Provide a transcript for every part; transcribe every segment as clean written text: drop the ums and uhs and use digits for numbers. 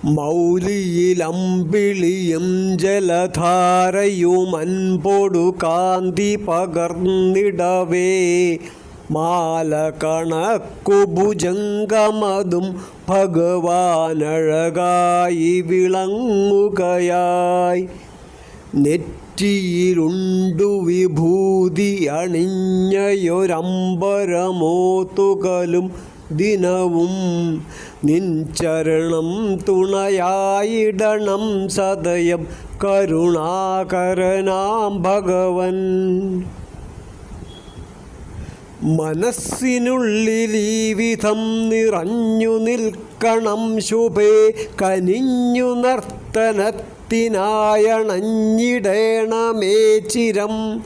മൗലിയിലമ്പിളിയും ജലധാരയും അൻപൊടു കാന്തി പകർന്നിടവേ മാല കണക്കു ഭുജംഗമതും ഭഗവാനഴകായി വിളങ്ങുകയായി. നെറ്റിയിലുണ്ടു വിഭൂതി അണിഞ്ഞയൊരമ്പരമോത്തുകലും ദിനവും നിൻ ചരണം തുണയായിടണം സദയം കരുണാകരനാം ഭഗവൻ. മനസ്സിനുള്ളിൽ ഈ വിധം നിറഞ്ഞു നിൽക്കണം ശുഭേ കനിഞ്ഞു നർത്തനത്തിനായണഞ്ഞിടേണമേ ചിരം.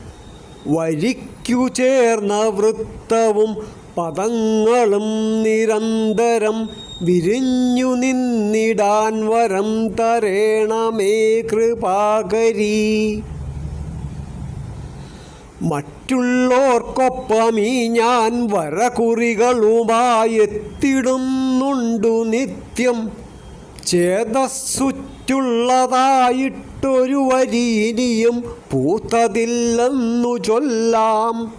വരിക്കു ചേർന്ന വൃത്തവും പദങ്ങളും നിരന്തരം വിരിഞ്ഞു നിന്നിടാൻ വരം തരേണമേ കൃപാകരീ. മറ്റുള്ളോർക്കൊപ്പമീ ഞാൻ വരകുറികളുമായെത്തിടുന്നുണ്ടു നിത്യം. ചേതസ്സുറ്റുള്ളതായിട്ടൊരു വരി ഇനിയും പൂത്തതില്ലെന്നു ചൊല്ലാം.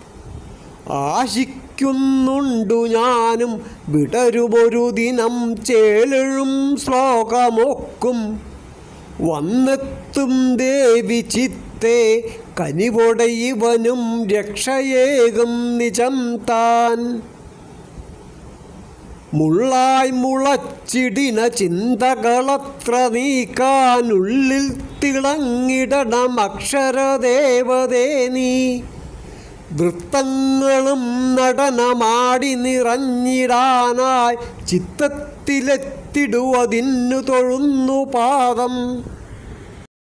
ആശിക്കുന്നുണ്ടു ഞാനും വിടരുമൊരു ദിനം ചേലെഴും ശ്ലോകമൊക്കും. വന്നെത്തും ദേവി ചിത്തേ കനിവൊടെ ഇവനും രക്ഷയേകും നിജം താൻ. മുള്ളായി മുളച്ചിടിന ചിന്തകളത്ര നീക്കാനുള്ളിൽ തിളങ്ങിടണം അക്ഷരദേവതേ നീ. വൃത്തങ്ങളും നടനമാടി നിറഞ്ഞിടാനായി ചിത്തത്തിലെത്തിടുവതിന്നു തൊഴുന്നു പാദം.